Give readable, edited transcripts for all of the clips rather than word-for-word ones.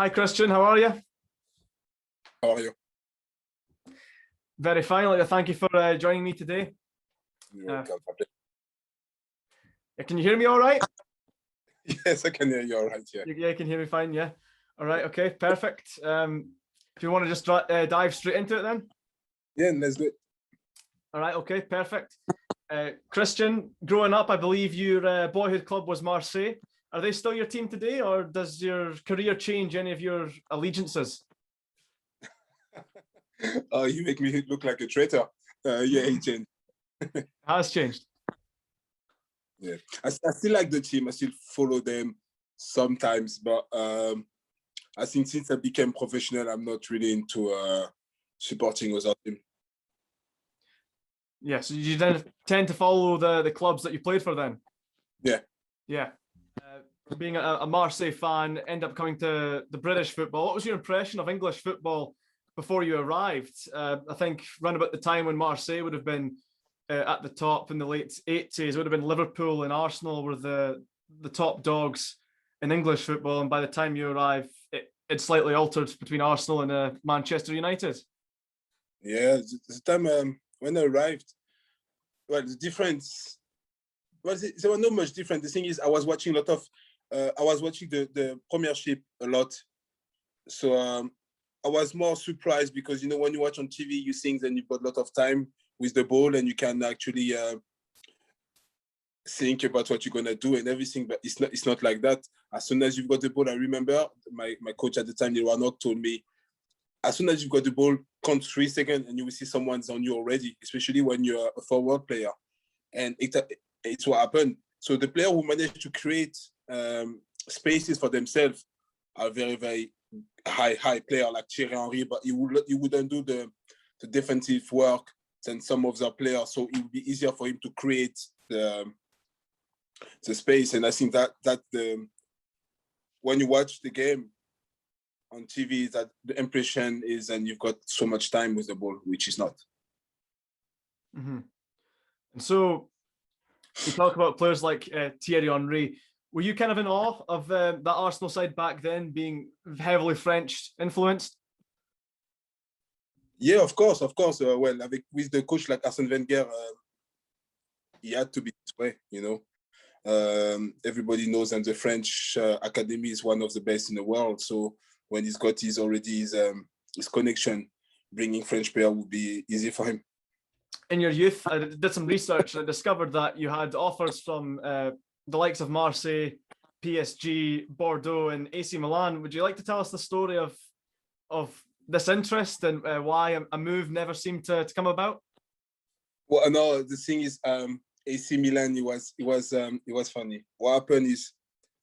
Hi, Christian. How are you? How are you? Very fine. Thank you for joining me today. You're welcome. Can you hear me all right? Yes, I can hear you all right. Yeah. Yeah, you can hear me fine. Yeah. All right. Okay. Perfect. If you want to just dive straight into it then. Yeah, let's do it. All right. Okay. Perfect. Christian, growing up, I believe your boyhood club was Marseille. Are they still your team today, or does your career change any of your allegiances? You make me look like a traitor. Yeah, it changed. Has changed. Yeah, I still like the team. I still follow them sometimes, but I think since I became professional, I'm not really into supporting other team. Yeah, so you then tend to follow the clubs that you played for then? Yeah. Yeah. Being a Marseille fan, end up coming to the British football. What was your impression of English football before you arrived? I think around about the time when Marseille would have been at the top in the late 80s, would have been Liverpool and Arsenal were the top dogs in English football. And by the time you arrived, it slightly altered between Arsenal and Manchester United. Yeah, the time when I arrived, well, the difference was there was not much different. The thing is, I was watching a lot of, I was watching the Premiership a lot, so I was more surprised because when you watch on TV, you think that you've got a lot of time with the ball and you can actually think about what you're gonna do and everything. But it's not like that. As soon as you've got the ball, I remember my coach at the time, Warnock, told me, as soon as you've got the ball, count 3 seconds and you will see someone's on you already, especially when you're a forward player. And it's what happened. So the player who managed to create spaces for themselves are very, very high player like Thierry Henry, but he wouldn't do the defensive work than some of the players. So it would be easier for him to create the space. And I think that when you watch the game on TV, that the impression is, and you've got so much time with the ball, which is not. Mm-hmm. And so you talk about players like Thierry Henry. Were you kind of in awe of that Arsenal side back then being heavily French influenced? Yeah, of course. Well, with the coach like Arsène Wenger, he had to be this way, Everybody knows that the French academy is one of the best in the world. So when he's got his connection, bringing French player would be easy for him. In your youth, I did some research and I discovered that you had offers from the likes of Marseille, PSG, Bordeaux, and AC Milan. Would you like to tell us the story of this interest and why a move never seemed to come about? Well, no, the thing is, AC Milan, it was funny. What happened is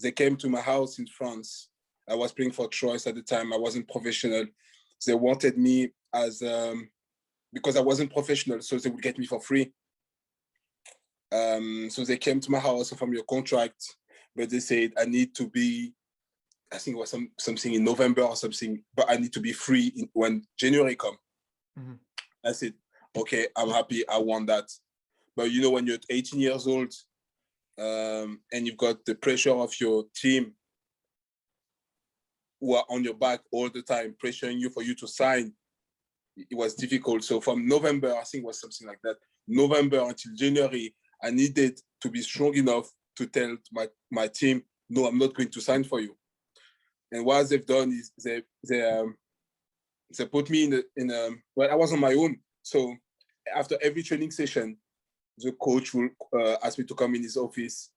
they came to my house in France. I was playing for Troyes at the time. I wasn't professional. They wanted me as because I wasn't professional, so they would get me for free. So they came to my house, offered me a contract, but they said I need to be, I think it was something in November or something, but I need to be free when January come. Mm-hmm. I said, okay, I'm happy, I want that. But when you're 18 years old and you've got the pressure of your team who are on your back all the time, pressuring you for you to sign, it was difficult. So from November, I think it was something like that, November until January, I needed to be strong enough to tell my team, no, I'm not going to sign for you. And what they've done is they put me well, I was on my own. So after every training session, the coach will ask me to come in his office.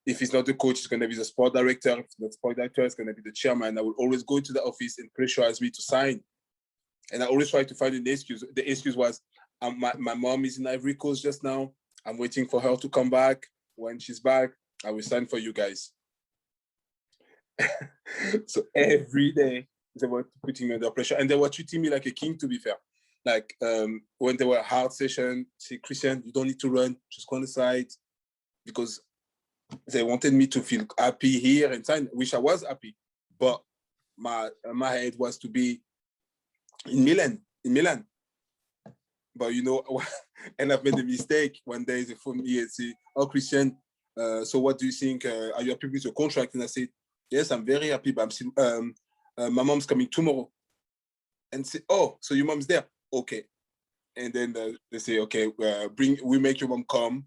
If it's not the coach, it's going to be the sport director. If it's not the sport director, it's going to be the chairman. I will always go into the office and pressurize me to sign. And I always try to find an excuse. The excuse was, my mom is in Ivory Coast just now. I'm waiting for her to come back. When she's back, I will sign for you guys. So every day they were putting me under pressure, and they were treating me like a king, to be fair. Like when there were hard sessions, say, Christian, you don't need to run, just go on the side, because they wanted me to feel happy here and sign, which I was happy. But my head was to be in Milan. But and I've made a mistake. One day they phoned me and say, "Oh, Christian, so what do you think? Are you happy with your contract?" And I said, "Yes, I'm very happy, but I'm still my mom's coming tomorrow. And say, oh, so your mom's there? Okay. And then they say, okay, we make your mom come.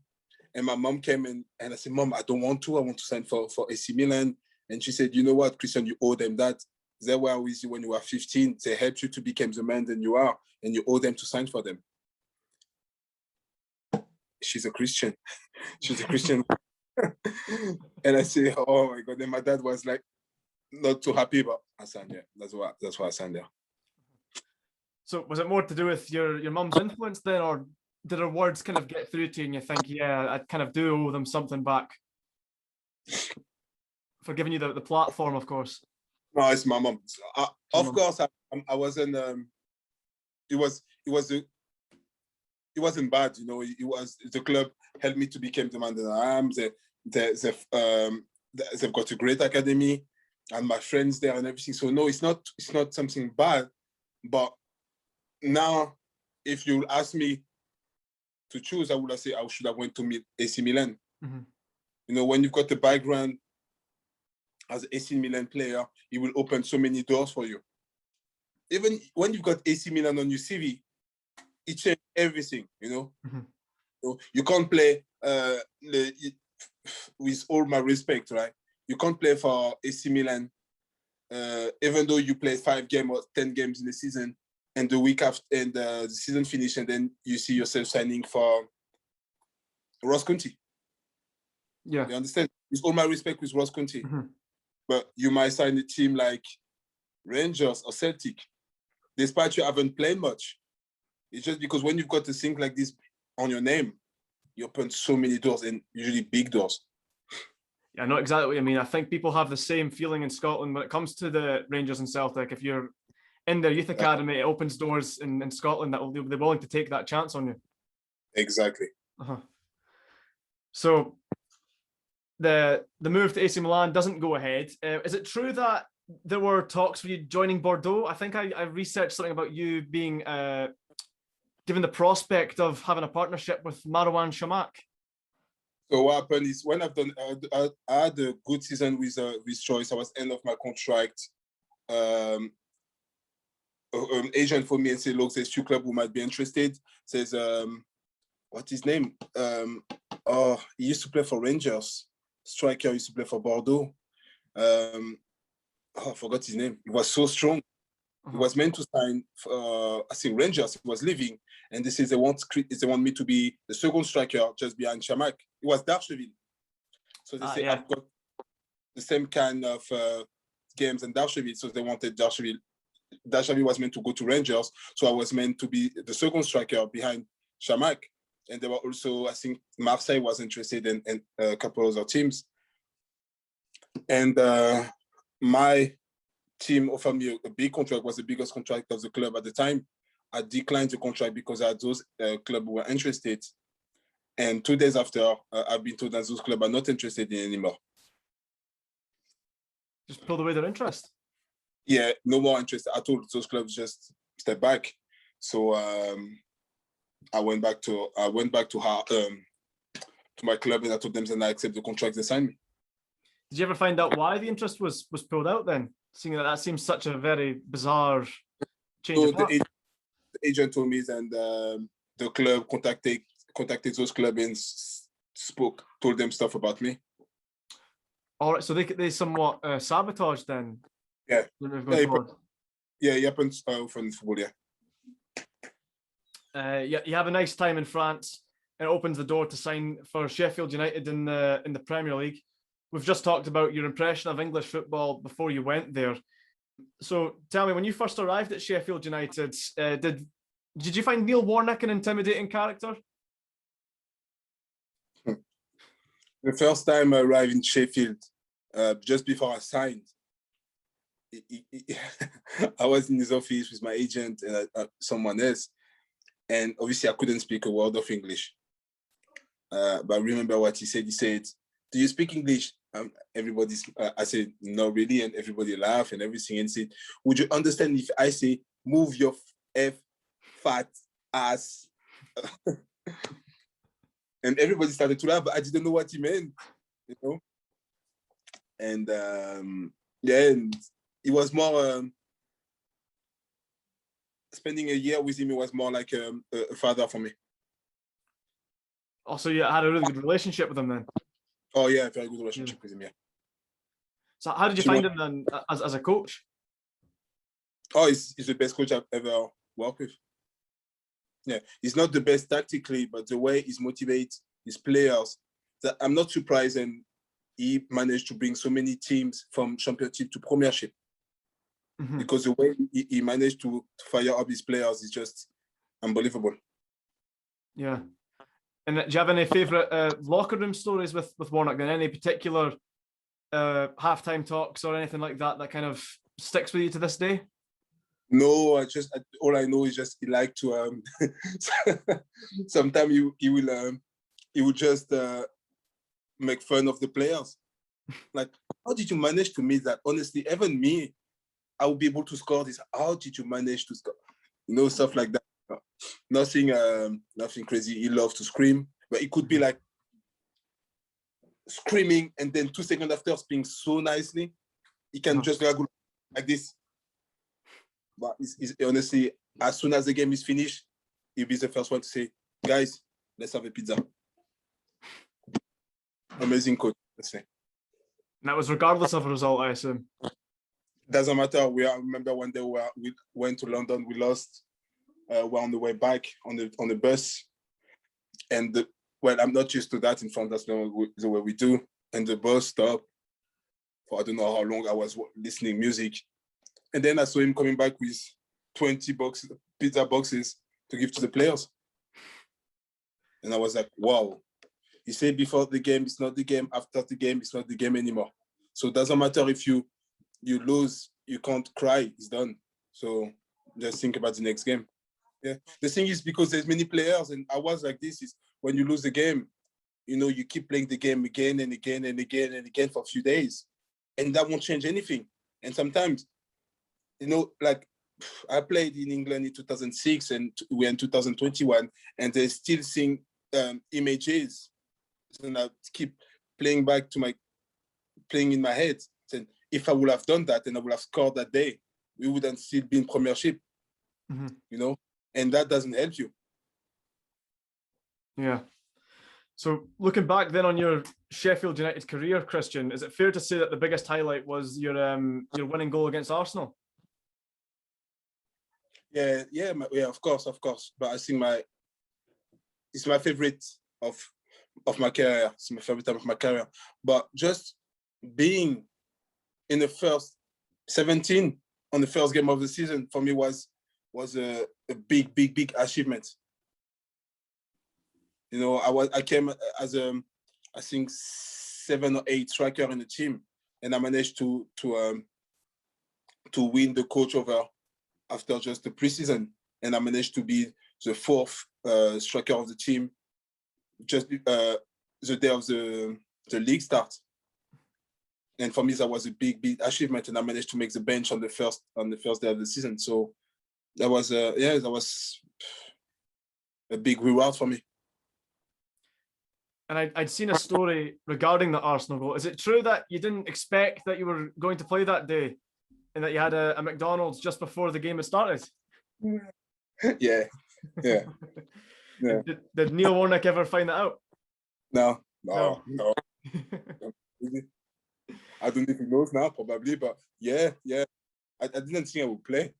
And my mom came in and I said, Mom, I don't want to. I want to sign for AC Milan. And she said, you know what, Christian, you owe them that. They were with you when you were 15. They helped you to become the man that you are. And you owe them to sign for them. She's a Christian. She's a Christian. And I say, oh my God. Then my dad was like, not too happy, but I signed there. That's why I signed there. So was it more to do with your mum's influence then, or did her words kind of get through to you and you think, yeah, I kind of do owe them something back? For giving you the platform, of course. No, it's my mom. Of course, I wasn't. It wasn't bad, you know. It was the club helped me to become the man that I am. They've got a great academy, and my friends there and everything. So no, it's not something bad. But now, if you ask me to choose, I would say I should have went to AC Milan. Mm-hmm. You know, when you've got the background as an AC Milan player, it will open so many doors for you. Even when you've got AC Milan on your CV, it changed everything, you know. Mm-hmm. So you can't play, with all my respect, right? You can't play for AC Milan, even though you play 5 games or 10 games in the season, and the week after, and the season finish, and then you see yourself signing for Ross County. Yeah. You understand? With all my respect with Ross County. Mm-hmm. But you might sign a team like Rangers or Celtic, despite you haven't played much. It's just because when you've got a thing like this on your name, you open so many doors, and usually big doors. Yeah, I know exactly what you mean. I think people have the same feeling in Scotland when it comes to the Rangers and Celtic. If you're in their youth academy, it opens doors in Scotland that they'll be willing to take that chance on you. Exactly. Uh-huh. So the move to AC Milan doesn't go ahead. Is it true that there were talks for you joining Bordeaux? I think I researched something about you being given the prospect of having a partnership with Marouane Chamakh. So what happened is when I've done, I had a good season with Choice. I was end of my contract. Agent for me and say, look, there's 2 clubs who might be interested. Says, what's his name? He used to play for Rangers. Striker used to play for Bordeaux. I forgot his name. He was so strong. He was meant to sign, I think Rangers. He was leaving, and they say they want me to be the second striker just behind Chamakh. It was Darcheville. So they say I've got the same kind of games and Darcheville, so they wanted Darcheville. Darcheville was meant to go to Rangers, so I was meant to be the second striker behind Chamakh. And there were also, I think, Marseille was interested in a couple of other teams. And my team offered me a big contract, was the biggest contract of the club at the time. I declined the contract because I had those clubs who were interested. And 2 days after, I've been told that those clubs are not interested in anymore. Just pulled away their interest? Yeah, no more interest. I told those clubs just step back. So I went back to my club, and I told them that I accept the contract they signed me. Did you ever find out why the interest was pulled out then? Seeing that seems such a very bizarre change of heart. The agent told me, and the club contacted those clubs and told them stuff about me. All right, so they somewhat sabotaged then. Yeah. It happens from football. You have a nice time in France. It opens the door to sign for Sheffield United in the Premier League. We've just talked about your impression of English football before you went there. So tell me, when you first arrived at Sheffield United, did you find Neil Warnock an intimidating character? The first time I arrived in Sheffield, just before I signed, I was in his office with my agent and someone else, and obviously I couldn't speak a word of English. But I remember what he said. He said, "Do you speak English?" I said, "No, really," and everybody laughed and everything, and said, "Would you understand if I say, move your fat ass?" And everybody started to laugh, but I didn't know what he meant, you know. And and it was more spending a year with him. It was more like a father for me. Also, you had a really good relationship with him then. Oh yeah, very good relationship with him. Yeah. So how did you find him then as a coach? Oh, he's the best coach I've ever worked with. Yeah, he's not the best tactically, but the way he motivates his players, that I'm not surprised, and he managed to bring so many teams from championship to premiership. Because the way he managed to fire up his players is just unbelievable. Yeah. And do you have any favorite locker room stories with Warnock? Then any particular halftime talks or anything like that that kind of sticks with you to this day? No, all I know is just he liked to. Sometimes he will just make fun of the players. Like, how did you manage to miss that? Honestly, even me, I would be able to score this. How did you manage to score? You know, stuff like that. Nothing crazy. He loves to scream, but it could be like screaming and then 2 seconds after speaking so nicely, he can just go like this. But it's honestly, as soon as the game is finished, he'll be the first one to say, "Guys, let's have a pizza." Amazing coach, let's say. And that was regardless of a result, I assume. Doesn't matter. I remember one day we went to London, we lost. We're on the way back on the bus, and I'm not used to that in France. That's not the way we do. And the bus stopped for I don't know how long. I was listening music, and then I saw him coming back with 20 pizza boxes to give to the players, and I was like, wow. He said before the game, it's not the game. After the game, it's not the game anymore. So it doesn't matter if you lose, you can't cry. It's done. So just think about the next game. Yeah. The thing is, because there's many players, and I was like this, is when you lose the game, you know, you keep playing the game again and again and again and again for a few days, and that won't change anything. And sometimes, you know, like I played in England in 2006 and we're in 2021, and they're still seeing images, and I keep playing in my head. Saying, if I would have done that and I would have scored that day, we wouldn't still be in premiership, you know, and that doesn't help you. Yeah. So looking back then on your Sheffield United career, Christian, is it fair to say that the biggest highlight was your winning goal against Arsenal? Yeah, of course. But I think it's my favorite of my career. It's my favorite time of my career. But just being in the first 17 on the first game of the season for me was a big achievement. You know, I came as I think 7 or 8 striker in the team, and I managed to win the coach over after just the preseason, and I managed to be the 4th striker of the team just the day of the league start. And for me, that was a big achievement, and I managed to make the bench on the first day of the season. So that was a big reward for me. And I'd seen a story regarding the Arsenal goal. Is it true that you didn't expect that you were going to play that day, and that you had a McDonald's just before the game had started? Yeah. Did Neil Warnock ever find that out? No. I don't know if he knows now, probably, but yeah. I didn't think I would play.